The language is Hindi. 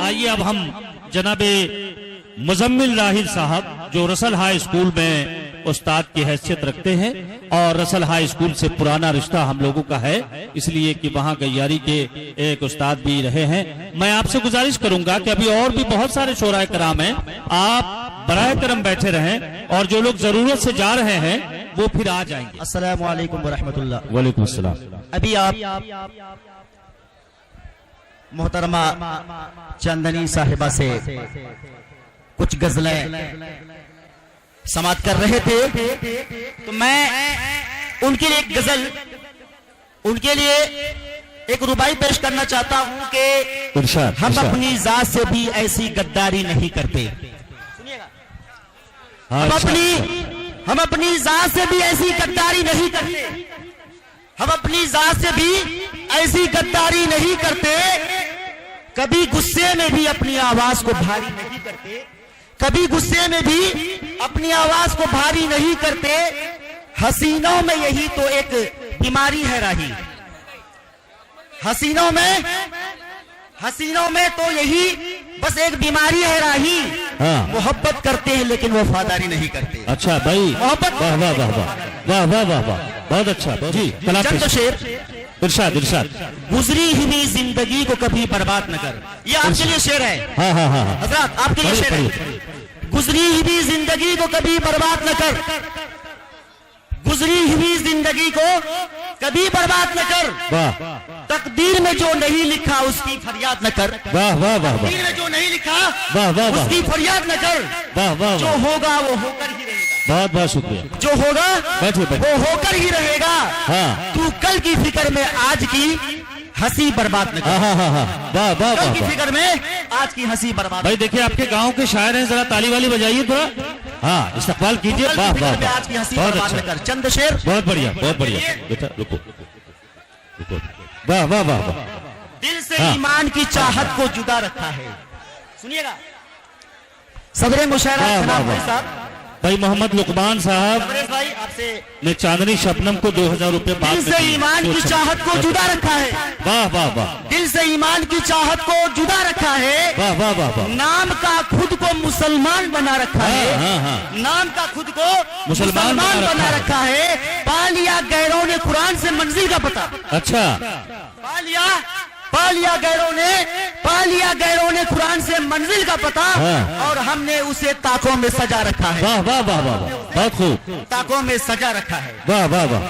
आइए अब हम जनाबे मुजम्मिल राहिल साहब जो रसल हाई स्कूल में उस्ताद की हैसियत रखते हैं और रसल हाई स्कूल से पुराना रिश्ता हम लोगों का है, इसलिए कि वहाँ गैयारी के एक उस्ताद भी रहे हैं। मैं आपसे गुजारिश करूंगा कि अभी और भी बहुत सारे शोराए कराम हैं, आप बराए करम बैठे रहें और जो लोग जरूरत से जा रहे हैं वो फिर आ जाएंगे। अस्सलामु अलैकुम वरहमतुल्लाह। वालेकुम अस्सलाम। अभी आप मोहतरमा चांदनी साहिबा से कुछ गजलें समात कर रहे थे, तो मैं उनके लिए एक गजल, उनके लिए एक रुबाई पेश करना चाहता हूं कि हम अपनी जात से भी ऐसी गद्दारी नहीं करते। सुनिएगा, हम अपनी जात से भी ऐसी गद्दारी नहीं करते, हम अपनी जात से भी ऐसी गद्दारी नहीं करते। कभी गुस्से में भी अपनी आवाज को भारी नहीं करते, कभी गुस्से में भी अपनी आवाज को भारी नहीं करते। हसीनों में यही तो एक बीमारी है राही, हसीनों में तो यही बस एक बीमारी है राही। हाँ। मोहब्बत करते हैं लेकिन वफादारी नहीं करते। अच्छा भाई, मोहब्बत, वाह वाह वाह वाह वाह वाह वाह, बहुत अच्छा जी। चंद शेर, इरशाद इरशाद। गुजरी हुई जिंदगी को कभी बर्बाद न कर, ये आपके लिए शेर है। हाँ हाँ हाँ हाँ, हजरत आपके लिए शेर है। गुजरी हुई जिंदगी को कभी बर्बाद न कर, गुजरी हुई जिंदगी को कभी बर्बाद न कर। वाह, तकदीर में जो नहीं लिखा उसकी फरियाद न कर। वाह वाह वाह, तकदीर में जो नहीं लिखा वाह वाह वाह, उसकी फरियाद न कर। वाह वाह, जो होगा वो होकर ही रहेगा। बहुत बहुत शुक्रिया। जो होगा बैठिए बैठिए। वो होकर ही रहेगा। हाँ। तू कल की फिक्र में आज की हंसी बर्बाद न कर। हाँ हाँ हाँ, वाह वाह कल की वाह। फिक्र में आज की हंसी बर्बाद। भाई देखिए आपके गांव के शायर हैं, जरा ताली वाली बजाइए थोड़ा। हाँ, इस्तकबाल कीजिए। वाह वाह वाह, आज की हंसी बहुत बर्बाद न अच्छा, कर। चंद शेर, बहुत बढ़िया बहुत बढ़िया। बेटा रुको रुको, वाह वाह वाह वाह। दिल से हाँ। ईमान की चाहत को जुदा रखा है। सुनिएगा, सदरे मुशायरा वाह, जनाब वाह, भाई साहब, भाई मोहम्मद लुकमान साहब अमरेश भाई आपसे, ने चांदनी शबनम को 2000 रुपए बाद दिल में से दिए। ईमान की चाहत को जुदा रखा है। वाह वाह वाह, दिल से ईमान की चाहत को जुदा रखा है। वाह वाह वाह वाह। नाम का खुद को मुसलमान बना रखा है। हाँ, हाँ, हाँ। नाम का खुद को मुसलमान मुसलमान बना बना रखा है। पा लिया गैरों ने कुरान से मंजिल का पता। अच्छा, पा लिया गैरों ने कुरान से मंजिल का पता। हाँ। और हमने उसे ताकों में सजा रखा है। वाह वाह वाह वाह वाह, बहुत खूब, ताकों में सजा रखा है। वाह वाह वाह।